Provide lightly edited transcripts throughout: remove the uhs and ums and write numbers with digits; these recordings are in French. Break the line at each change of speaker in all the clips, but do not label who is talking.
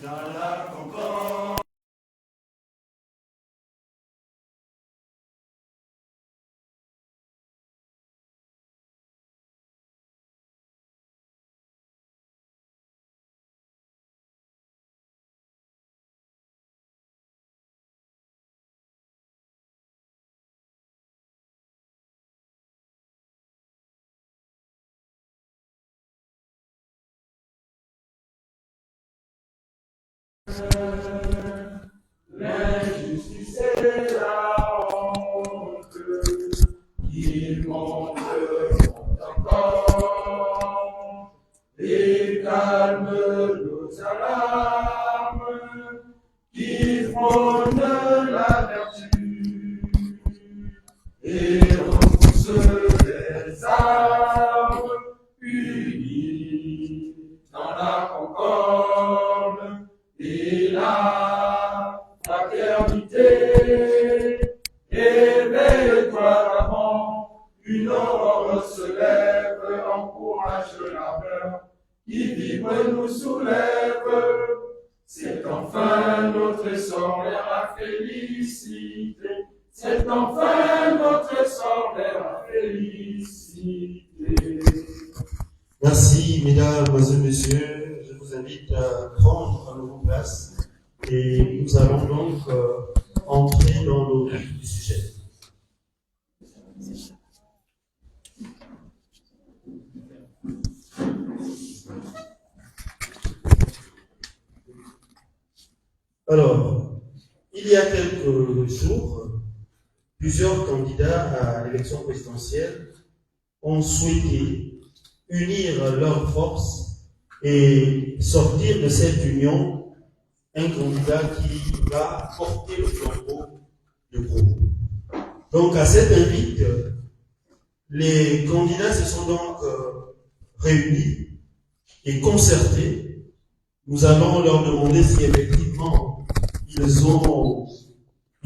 dans la concorde. L'injustice et la honte, ils monteront encore et calment nos alarmes, qui frôlent la vertu et repoussent les armes unis dans la concorde et la fraternité. Éveille-toi avant, une aurore se lève, encourage l'ardeur qui vibre et nous soulève. C'est enfin notre essor vers la félicité. C'est enfin notre essor vers la félicité.
Merci, mesdames et messieurs. Je vous invite à prendre à nouveau place et nous allons donc entrer dans le vif du sujet. Alors, il y a quelques jours, plusieurs candidats à l'élection présidentielle ont souhaité unir leurs forces et sortir de cette union un candidat qui va porter le flambeau du groupe. Donc à cet invite, les candidats se sont donc réunis et concertés. Nous allons leur demander si effectivement ils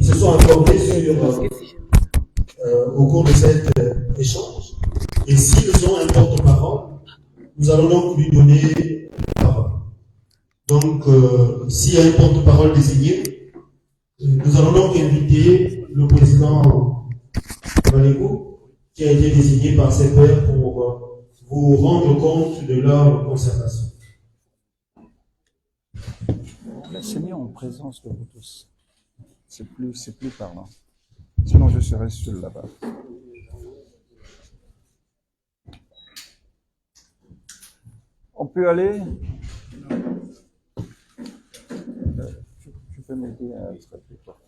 se sont accordés au cours de cet échange. Et s'ils ont un porte-parole, nous allons donc lui donner la parole. Donc, s'il y a un porte-parole désigné, nous allons donc inviter le président Valégo, qui a été désigné par ses pairs pour vous rendre compte de leur concertation.
L'enseigner en présence de vous tous. C'est plus parlant. Sinon, je serai seul là-bas. On peut aller? Tu peux m'aider à être plus fort.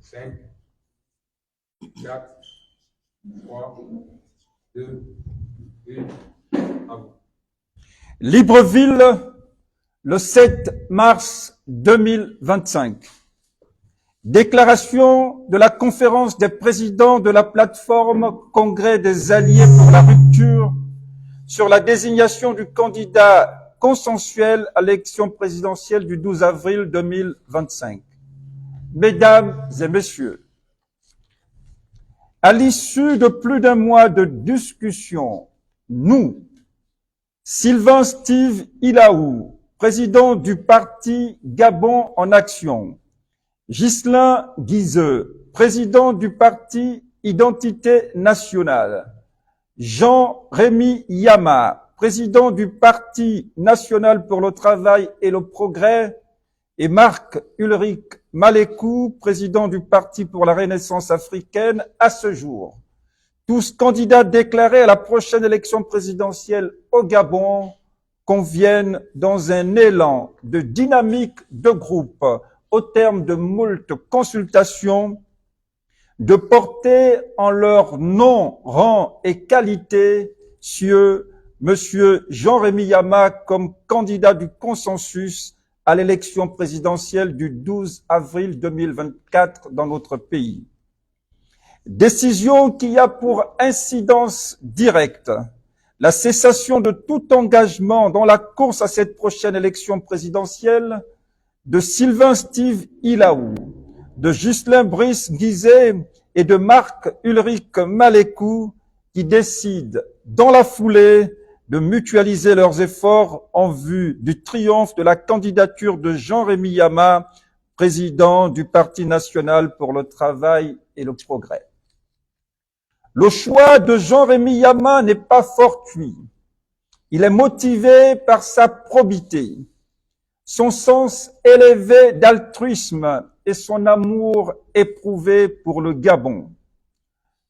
Cinq, 4, 3, 2, 1, à vous.
Libreville, le 7 mars 2025. Déclaration de la conférence des présidents de la plateforme Congrès des Alliés pour la rupture sur la désignation du candidat consensuel à l'élection présidentielle du 12 avril 2025. Mesdames et messieurs, à l'issue de plus d'un mois de discussion, nous, Sylvain Steve Ilaou, président du parti Gabon en Action, Ghislain Guizeux, président du parti Identité Nationale, Jean-Rémy Yama, président du Parti National pour le Travail et le Progrès, et Marc-Ulrich Malekou, président du Parti pour la Renaissance africaine, à ce jour. Tous candidats déclarés à la prochaine élection présidentielle au Gabon conviennent dans un élan de dynamique de groupe au terme de moult consultations, de porter en leur nom, rang et qualité sur Monsieur Jean-Rémy Yama comme candidat du consensus à l'élection présidentielle du 12 avril 2024 dans notre pays. Décision qui a pour incidence directe la cessation de tout engagement dans la course à cette prochaine élection présidentielle de Sylvain Steve Ilaou, de Ghislain Brice Guizet et de Marc Ulrich Malécou qui décident, dans la foulée, de mutualiser leurs efforts en vue du triomphe de la candidature de Jean-Rémy Yama, président du Parti national pour le travail et le progrès. Le choix de Jean-Rémy Yama n'est pas fortuit. Il est motivé par sa probité, son sens élevé d'altruisme et son amour éprouvé pour le Gabon.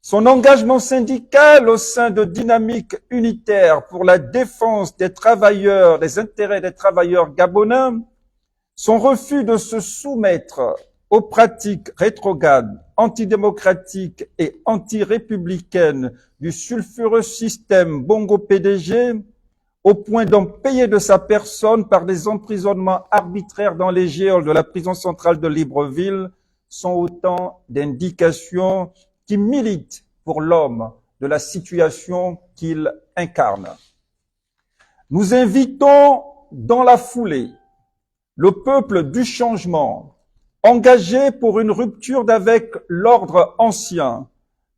Son engagement syndical au sein de dynamiques unitaires pour la défense des travailleurs, des intérêts des travailleurs gabonais, son refus de se soumettre aux pratiques rétrogrades, antidémocratiques et anti-républicaines du sulfureux système Bongo-PDG, au point d'en payer de sa personne par des emprisonnements arbitraires dans les geôles de la prison centrale de Libreville, sont autant d'indications qui militent pour l'homme de la situation qu'il incarne. Nous invitons dans la foulée le peuple du changement, engagé pour une rupture d'avec l'ordre ancien,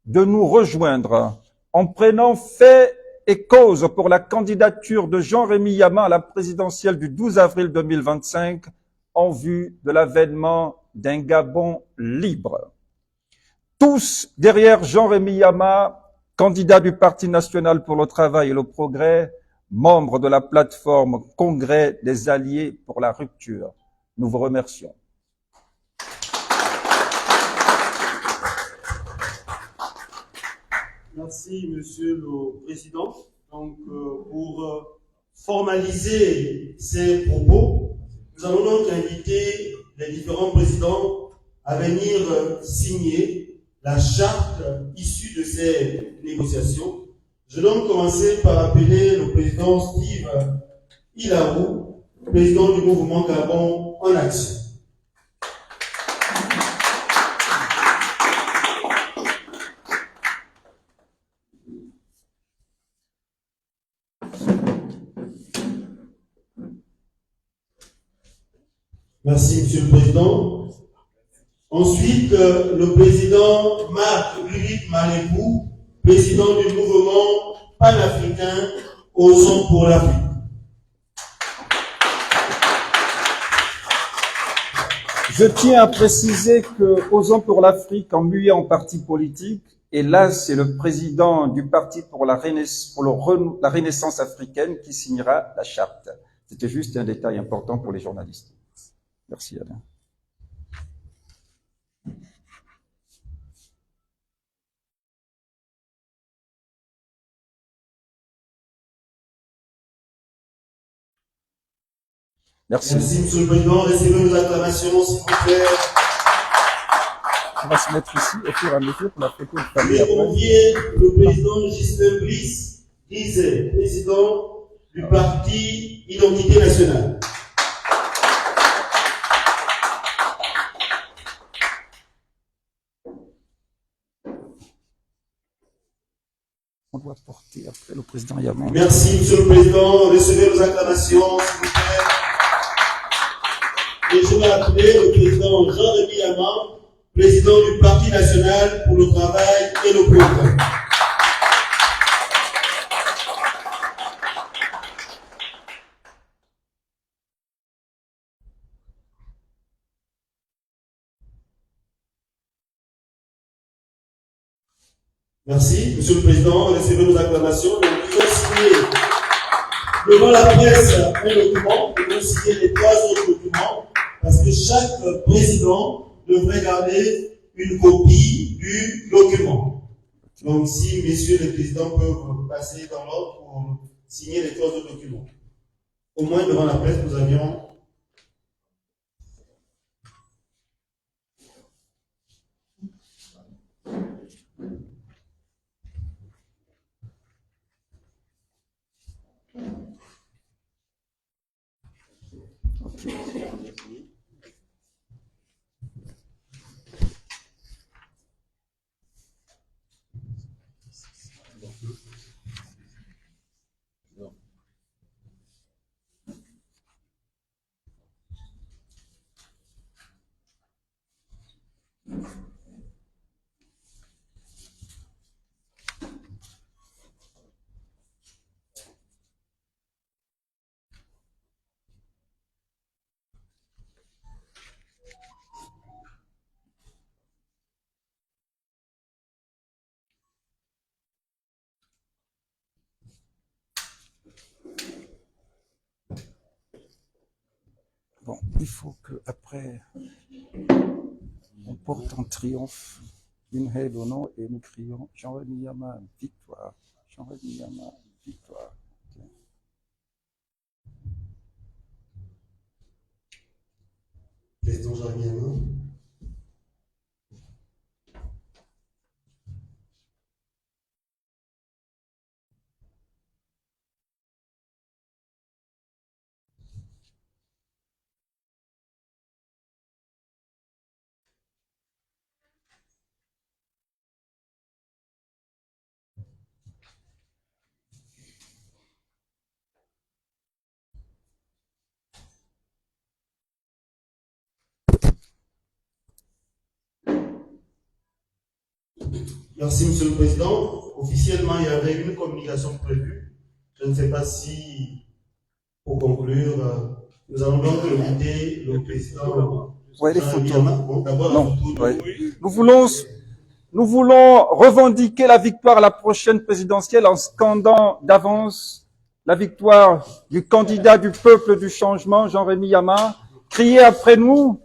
de nous rejoindre en prenant fait et cause pour la candidature de Jean-Rémy Yama à la présidentielle du 12 avril 2025 en vue de l'avènement d'un Gabon libre. Tous derrière Jean-Rémy Yama, candidat du Parti national pour le travail et le progrès, membre de la plateforme Congrès des alliés pour la rupture. Nous vous remercions.
Merci, Monsieur le Président. Donc, pour formaliser ces propos, nous allons donc inviter les différents présidents à venir signer la charte issue de ces négociations. Je vais donc commencer par appeler le président Steve Ilaou, président du mouvement Gabon en action. Merci, Monsieur le Président. Ensuite, le président Marc Ulrich Malécou, président du mouvement panafricain Osons pour l'Afrique.
Je tiens à préciser que Osons pour l'Afrique, en muet en parti politique, et là, c'est le président du Parti pour la Renaissance africaine qui signera la charte. C'était juste un détail important pour les journalistes. Merci, Alain. Merci.
Merci, Monsieur le Président. Recevez nos acclamations, s'il vous plaît.
On va se mettre ici au fur et à mesure pour la photo de
Je
famille.
vais convier le président Ghislain Brice Guizet, président du Parti Identité Nationale.
On doit porter après le président Yama.
Merci, Monsieur le Président. Recevez nos acclamations, s'il vous plaît. Et je vais appeler le président Jean-Rémy Yama, président du Parti national pour le travail et le progrès. Merci, Monsieur le Président. Recevez nos acclamations. Nous devons signer devant la presse un document. Nous devons signer les 3 autres documents parce que chaque président devrait garder une copie du document. Donc, si messieurs les présidents peuvent passer dans l'ordre pour signer les 3 autres documents. Au moins, devant la presse, nous avions.
Bon, il faut que après on porte en triomphe une haie au nom et nous crions Jean-Rémy Yama, victoire. Jean-Rémy Yama, victoire. Okay.
Président Jean-Rémy Yama. Merci, Monsieur le Président. Officiellement, il y avait une communication prévue. Je ne sais pas si, pour conclure, nous allons donc inviter le Président.
Ouais, les photos.
Bon, d'abord, la photo.
Ouais. Nous voulons revendiquer la victoire à la prochaine présidentielle en scandant d'avance la victoire du candidat du peuple du changement, Jean-Rémy Yama. Criez après nous.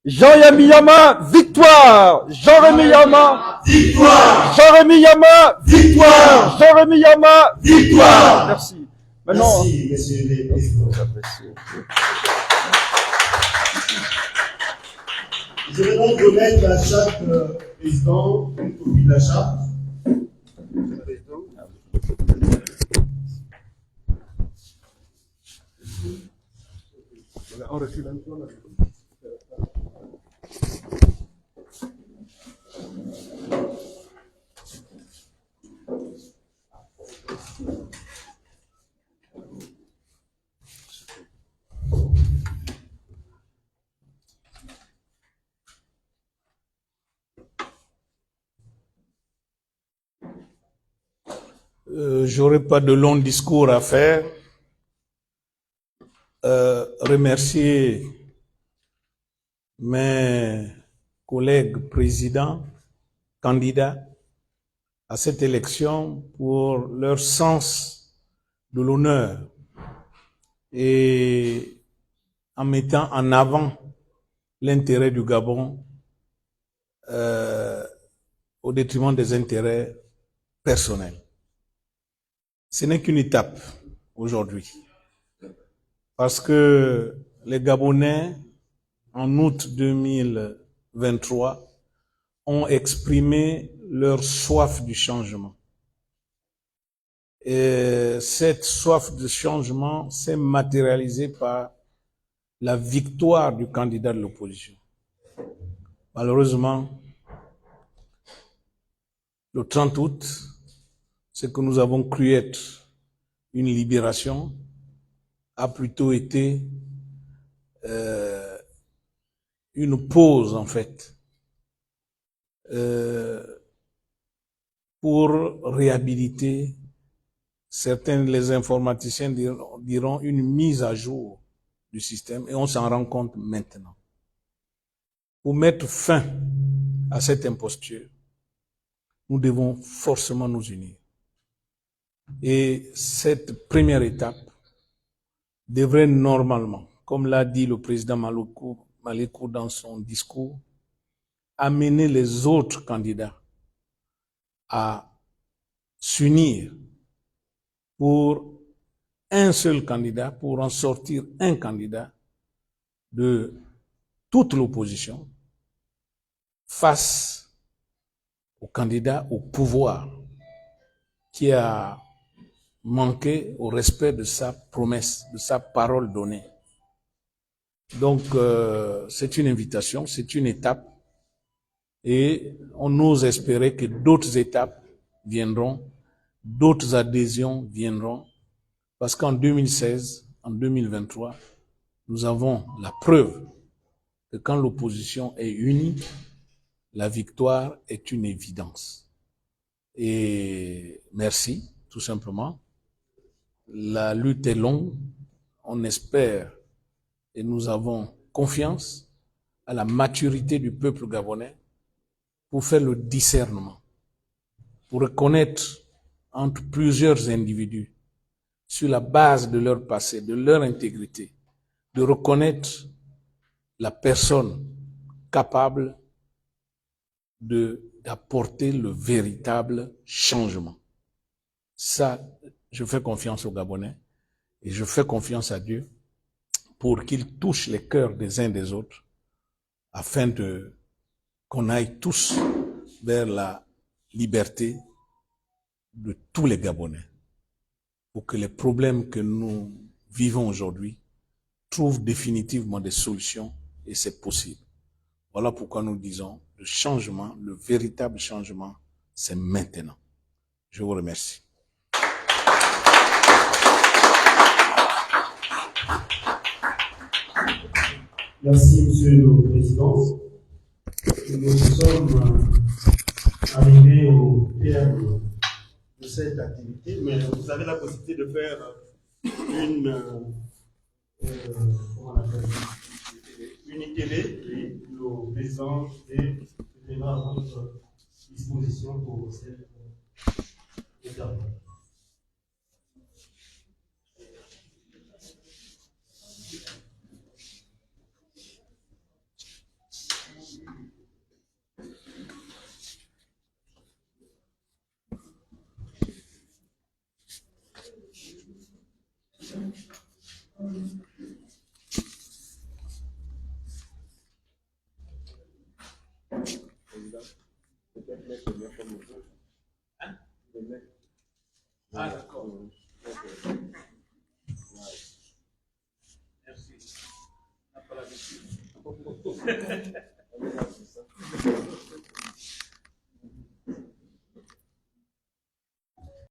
Jean-Rémy Yama, victoire! Jean-Rémy Yama,
Victoire!
Jean-Rémy Yama,
Victoire!
Jean-Rémy Yama,
Victoire!
Merci. Maintenant,
merci, messieurs les présidents. Je vais donc remettre à chaque président une copie de la charte.
On recule un peu là.
J'aurais pas de long discours à faire. Remercier mes collègues présidents, candidats à cette élection pour leur sens de l'honneur et en mettant en avant l'intérêt du Gabon au détriment des intérêts personnels. Ce n'est qu'une étape aujourd'hui, parce que les Gabonais, en août 2023, ont exprimé leur soif du changement. Et cette soif de changement s'est matérialisée par la victoire du candidat de l'opposition. Malheureusement, le 30 août, ce que nous avons cru être une libération a plutôt été une pause, en fait, pour réhabiliter, certains, les informaticiens diront une mise à jour du système, et on s'en rend compte maintenant. Pour mettre fin à cette imposture, nous devons forcément nous unir. Et cette première étape devrait normalement, comme l'a dit le président Malékou dans son discours, amener les autres candidats à s'unir pour un seul candidat, pour en sortir un candidat de toute l'opposition face au candidat au pouvoir qui a manqué au respect de sa promesse, de sa parole donnée. Donc, c'est une invitation, c'est une étape, et on ose espérer que d'autres étapes viendront, d'autres adhésions viendront, parce qu'en 2016, en 2023, nous avons la preuve que quand l'opposition est unie, la victoire est une évidence. Et merci, tout simplement. La lutte est longue, on espère et nous avons confiance à la maturité du peuple gabonais pour faire le discernement, pour reconnaître entre plusieurs individus, sur la base de leur passé, de leur intégrité, de reconnaître la personne capable d'apporter le véritable changement. Ça, je fais confiance aux Gabonais et je fais confiance à Dieu pour qu'il touche les cœurs des uns des autres afin qu'on aille tous vers la liberté de tous les Gabonais, pour que les problèmes que nous vivons aujourd'hui trouvent définitivement des solutions, et c'est possible. Voilà pourquoi nous disons, le changement, le véritable changement, c'est maintenant. Je vous remercie.
Merci, Monsieur le Président. Nous sommes arrivés au terme de cette activité, mais vous avez la possibilité de faire une télé, et le président est à votre disposition pour cette intervention.
Ah, d'accord. Merci.